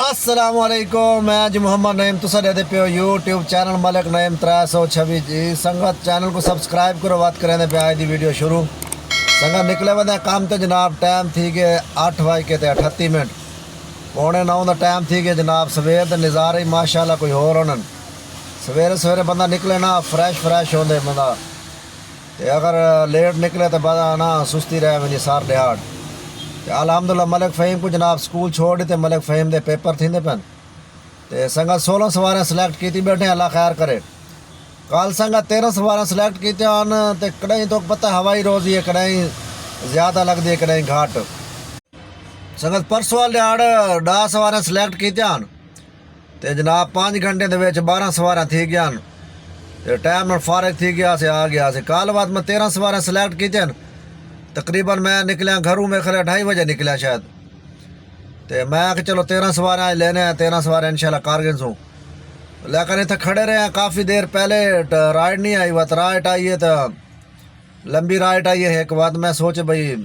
السلام علیکم میں جی محمد نعیم تسا دے پیو یوٹیوب چینل ملک نعیم 326 جی سنگت چینل کو سبسکرائب کرو بات کریں پہ آج دی ویڈیو شروع سنگت نکلے ودے کام تے جناب ٹائم تھی گئے 8:38 پونے 9 دا ٹائم تھی گئے جناب سویر دے نظارے ماشاءاللہ کوئی ہور ہونن سویرے بندہ نکلے نا فریش ہوندے بندہ تے اگر لیٹ نکلے تو بندہ نا سستی رہے ونجی سار دیہڑ الحمدللہ ملک فہیم کو جناب سکول چھوڑ دیتے ملک فہیم دے پیپر تھیندے پن تے سنگت 16 سواریں سلیکٹ کیتی بیٹھے اللہ خیر کرے کال سنگت 13 سواریں سلیکٹ کیتے آن تے کڑیں تو پتہ ہوائی روزی ہے کڑیں زیادہ لگ دی کڑیں گھاٹ سنگت پرسوں والے آڑ 10 سواریں سلیکٹ کیتے آن تے جناب 5 گھنٹے دے وچ 12 سواریں تھی گیان تے ٹائم فارغ تھی گیا سے آ گیا سے کال بعد میں 13 سواریں سلیکٹ کیتے تقریباً میں نکلیا گھروں میں خرے 2:30 بجے نکلیا شاید تے میں کہ چلو 13 سواریں لینے ہیں 13 سواریں انشاءاللہ کارگنز ہوں لیکن اتنے کھڑے رہے ہیں کافی دیر پہلے رائڈ نہیں آئی وقت رائٹ آئی ہے تو لمبی رائٹ آئی ہے ایک بات میں سوچے بھائی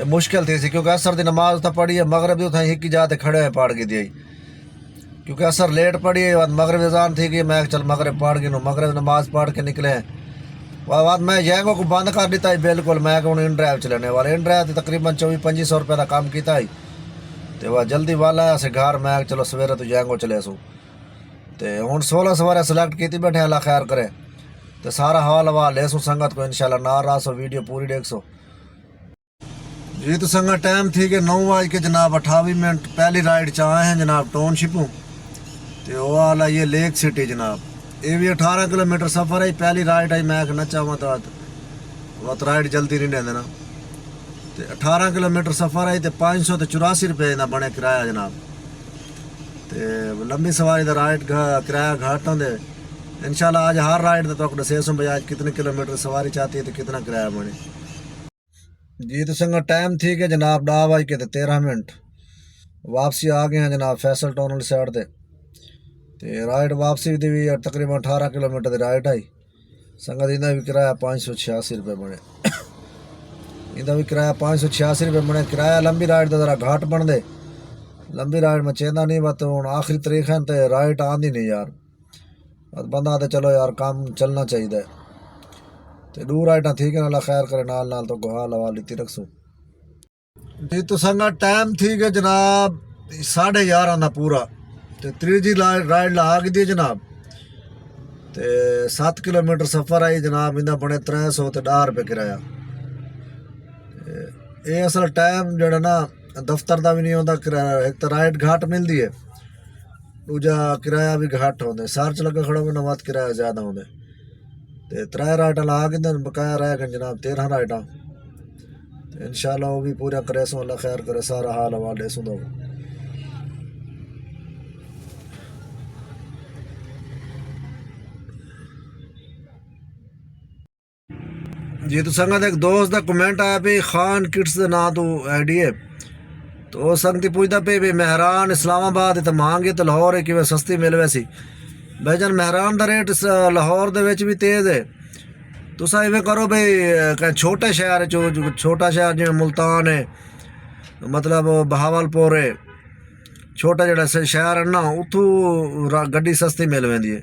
مشکل تھی سی کیونکہ اثر دی نماز تو پڑھی ہے مغرب بھی اتنا ہکی جاتے کھڑے ہیں پاڑ کی دی کیونکہ اثر لیٹ پڑھی ہے وقت مغرب اذان تھی کہ میں چل مغرب پاڑ گئی نو مغرب نماز پڑھ کے نکلے ہیں بعد میں جینگو کو بند کر دیتا ہی بالکل میں کہ ان ڈرائیو چلانے والے ان ڈرائیو تقریباً 24-25 روپے کا کام کیتا ہی تو وہ جلدی والا ہے سے گھر میں چلو سویرے تو جینگو چلے سو تو ہوں 16 سواریں سلیکٹ کیتی بیٹھے اللہ خیر کرے تو سارا حوال ہوا لے سو سنگت کو انشاءاللہ نہ رہا سو ویڈیو پوری دیکھ سو جی تو سنگت ٹائم تھی کہ 9 بج کے جناب 28 پہلی رائڈ چاہے ہیں جناب ٹاؤن شپوں تو وہ والا یہ لیک سٹی جناب یہ بھی 18 کلومیٹر سفر ہے پہلی رائڈ آئی میں نہ چاہوں تو وقت رائڈ جلدی نہیں دینا تو 18 کلومیٹر سفر ہے تو 584 روپے نہ بنے کرایہ جناب تو لمبی سواری دا رائڈ کرایہ گھاٹ ہوں دے انشاءاللہ آج ہر رائڈ تو دسے سوں بھائی آج کتنے کلومیٹر سواری چاہتی ہے تو کتنا کرایہ بنے جی تو سنگا ٹائم تھی کہ جناب 10:13 واپسی آ گئے ہیں جناب فیصل ٹاؤن والی سائڈ تے رائڈ واپسی بھی تقریباً 18 کلومیٹر دی رائڈ آئی سنگت انہیں بھی کرایہ 586 روپے بنے انہیں بھی کرایہ 586 روپے بنے کرایہ لمبی رائڈ دا ذرا گھاٹ بن دے لمبی رائڈ میں چیندا نہیں بات ہوں آخری تاریخ ہے تو رائڈ آندھی نہیں یار بندہ آتے چلو یار کام چلنا چاہیے تو دور رائڈاں ٹھیک ہے اللہ خیر کرے نال تو گوہا لوا لیتی رکھسوں جی تو سنگت ٹائم تھی کہ جناب 11:30 دا پورا تو تیجی رائڈ لا کے دی جناب تو 7 کلومیٹر سفر آئی جناب انہیں بنے 310 روپے کرایہ یہ اصل ٹائم جڑا نا دفتر دا بھی نہیں ہوتا کرایہ ایک تو رائڈ گھاٹ ملتی ہے دوجا کرایہ بھی گھاٹ ہوندے سارچ لگا کھڑا ہونا وقت کرایہ زیادہ ہوندے تو 3 رائڈاں لا کے دن بقایا رہ گئے جناب 13 رائڈاں انشاءاللہ وہ بھی پورا کرے سو اللہ خیر کرے سارا حال حوالے سو دو جی تو سنگت ایک دوست دا کمنٹ آیا پہ خان کٹس دے نا تو آئی ڈی ہے تو سنگتی پوچھتا پہ مہران اسلام آباد تو مہنگی تو لاہور ہے کہ سستی مل ویسی بھائی جان مہران دا ریٹ لاہور دے وچ بھی تیز ہے تسا ایویں کرو بھائی چھوٹے شہر چھوٹا شہر جی ملتان ہے مطلب بہاولپور ہے چھوٹا جڑا شہر ہے نا اتوں گڈی سستی مل ویندی ہے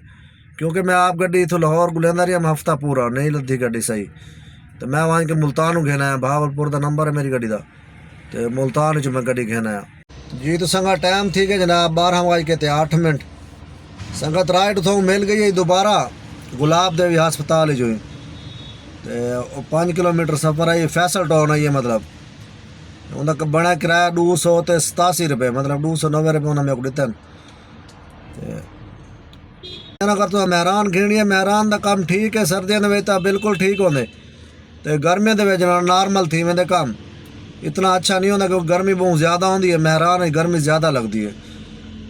کیونکہ میں آپ گڈی اتوں لاہور کو لینا رہی ہفتہ پورا نہیں لدھی گڈی صحیح تو میں وہاں کے ملتان گھینا ہے بہاولپور دا نمبر ہے میری گڈی دا تو ملتان میں گڈی گھینا ہے جی تو سنگت ٹائم تھی کہ جناب 12:08 سنگت رائڈ اتوں مل گئی ہے دوبارہ گلاب دیوی ہسپتال جو 5 کلومیٹر سفر آئی فیصل ٹاؤن آئی ہے مطلب انہیں بنا کرایہ 287 روپے مطلب 290 روپے انہیں میرے کو دیتے ہیں اگر تو مہران گھینی ہے مہران دا کام ٹھیک ہے سردیاں دے وچ بالکل ٹھیک ہوندے تے گرمیاں دے وچ نارمل تھی ویندے کام اتنا اچھا نہیں ہوندا کیونکہ گرمی بہت زیادہ ہوندی ہے مہران گرمی زیادہ لگتی ہے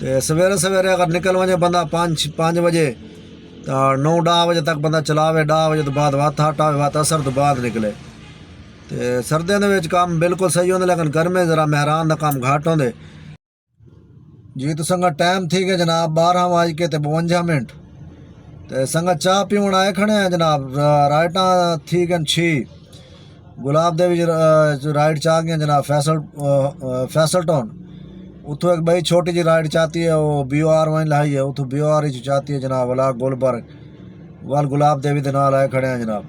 تے سویرے اگر نکل وجے بندہ 5 بجے 9-10 بجے تک بندہ چلاوے 10 بجے تو بعد وقت ہٹاوے وقت اثر تو بعد نکلے تے سردیاں دے وچ کام بالکل صحیح ہوندے لیکن گرمی ذرا مہران دا کام گھٹ ہوندے جی تو سنگت ٹائم تھی کہ جناب 12:52 تو سنگت چاہ پیون آئے کھڑے ہیں جناب رائٹاں تھی گن 6 گلاب دیوی رائڈ چاہ گئے جناب فیصل ٹاؤن اتو ایک بھائی چھوٹی جی رائڈ چاہتی ہے وہ BOR وہیں لائی ہے اتو BOR ہی چاہتی ہے جناب ولا گلبرگ وال گلاب دیوی دے نال آئے کھڑے ہیں جناب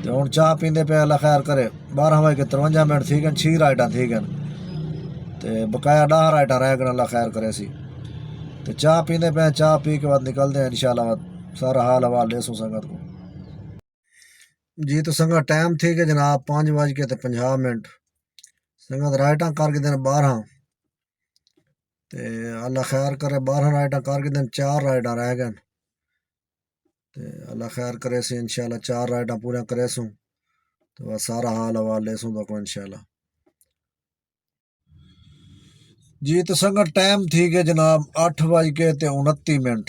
تو ہوں چاہ پیندے پہ اللہ خیر کرے 12:53 تھی گئے 6 رائڈاں تھی گئے تو بقایا 10 رائڈاں رہ گئے اللہ خیر کرے سی تو چاہ پیندے پہ چاہ پی کے بعد نکلتے ہیں انشاءاللہ سارا حال حوال لے سو سنگت کو جی تو سنگت ٹائم تھی کہ جناب 5:50 سنگت رائٹاں کر کے دن 12 تے اللہ خیر کرے 12 رائٹاں کر کے دن 4 رائڈاں رہ گئے تے اللہ خیر کرے سی انشاءاللہ 4 رائڈاں پورا کرے سوں تو بس سارا حال حوال لے سوں تو انشاءاللہ جی تو سنگت ٹائم تھی کہ جناب 8:29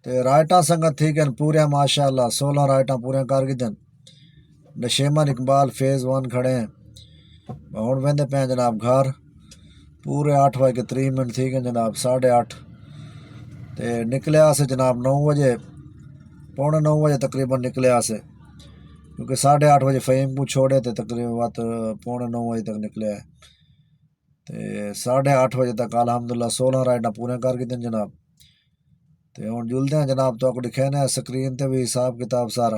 تے رائٹاں سنگت تھی کہ پورے ماشاءاللہ 16 رائٹاں پورے کر کے دن نشیمن اقبال فیز 1 کھڑے ہیں ہوں وہدے پہ جناب گھر پورے 8:30 تھی گئے جناب 8:30 تے نکلیا سے جناب 9 بجے 9:15 تقریباً نکلیا سے کیونکہ 8:30 بجے فہیم کو چھوڑے تے تقریباً 9:15 تک نکلیا ہے تے 8:30 بجے تک الحمدللہ 16 رائڈاں پورے کر کے دن جناب تے ہوں جلدے ہیں جناب تو آپ دکھانے ہیں سکرین تے بھی حساب کتاب سارا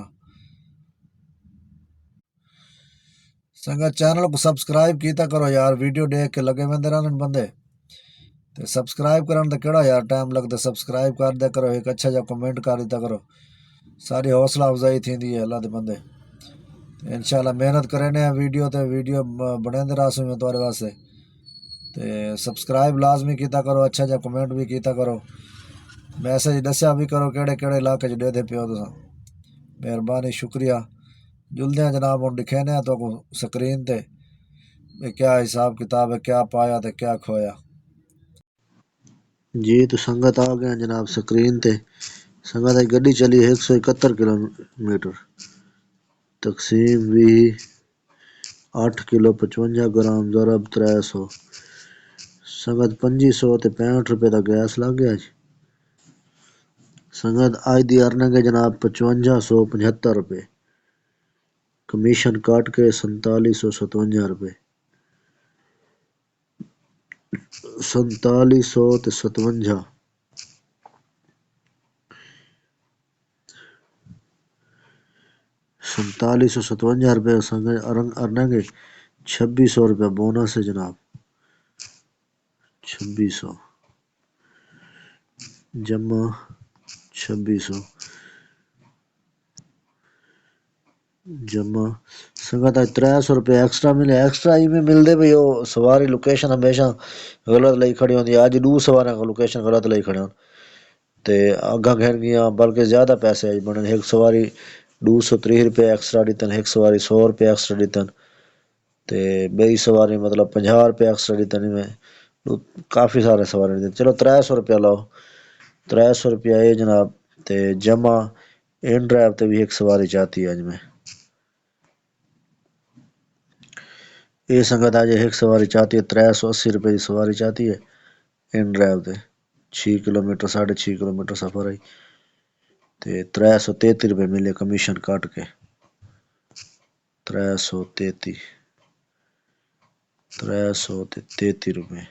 سنگت چینل کو سبسکرائب کیتا کرو یار ویڈیو دیکھ کے لگے ویندے رہن بندے تے سبسکرائب کرن تے کیڑا یار ٹائم لگتا سبسکرائب کر دیا کرو ایک اچھا جا کمنٹ کر دیتا کرو ساری حوصلہ افزائی تھی اللہ دے بندے انشاءاللہ محنت کرنے ویڈیو تے ویڈیو بنے دے رہا میں تمہارے واسطے تے سبسکرائب لازمی کیتا کرو اچھا جا کمنٹ بھی کیتا کرو میسج دسیا بھی کرو کیڑے کیڑے علاقے دے دے پیو تساں مہربانی شکریہ جلدے ہیں جناب ہوں دکھانے تو سکرین تے کیا حساب کتاب ہے کیا پایا تے کیا کھویا جی تو سنگت آ گئے جناب سکرین تے سنگت گڈی چلی 171 کلومیٹر تقسیم بھی 8 کلو 55 گرام ضرب 300 سنگت 2500 تے 65 روپے دا گیس لگ گیا جی سنگت آج دی ارننگ ہے جناب 5575 روپے کمیشن کاٹ کے 4757 روپے 4757 4757 روپے سنگت ارننگ ہے 2600 روپے بونس ہے جناب 2600 جمع 2600 جمع سنگت آج 300 روپے ایکسٹرا ملے ایکسٹرا ہی میں ملتے بھئی وہ سواری لوکیشن ہمیشہ غلط لئی کھڑی ہوندی آج 2 سواریاں کو لوکیشن غلط لئی کھڑے ہوں تے اگاں گھر گیا بلکہ زیادہ پیسے آج بنے ایک سواری 230 روپے ایکسٹرا دیتن ایک سواری 100 روپے ایکسٹرا دیتن تے بئی سواری مطلب 50 روپے ایکسٹرا دیتن میں کافی سارے سواری دیتن چلو 300 روپیہ لاؤ 300 روپیہ یہ جناب تے جمع ان ڈرائیو تے بھی ایک سواری چاہتی ہے آج میں یہ سنگت آج ایک سواری چاہتی ہے 380 روپے کی سواری چاہتی ہے ان ڈرائیو تے 6 کلومیٹر 6.5 کلومیٹر سفر ہے تے 333 روپے ملے کمیشن کٹ کے 333 روپے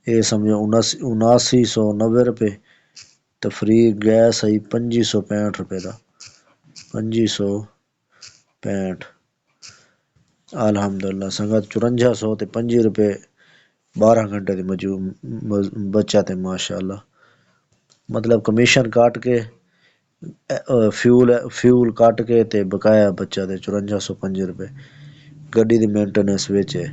یہ سمجھو 7990 روپے تفریح گیس آئی 2565 روپے دا 2565 الحمدللہ سنگت 5400 تے 5 روپے 12 گھنٹے دی بچت ہے ماشاءاللہ مطلب کمیشن کاٹ کے فیول کٹ کے تے بقایا بچہ تے 5405 روپے گڈی دی مینٹیننس وچ ہے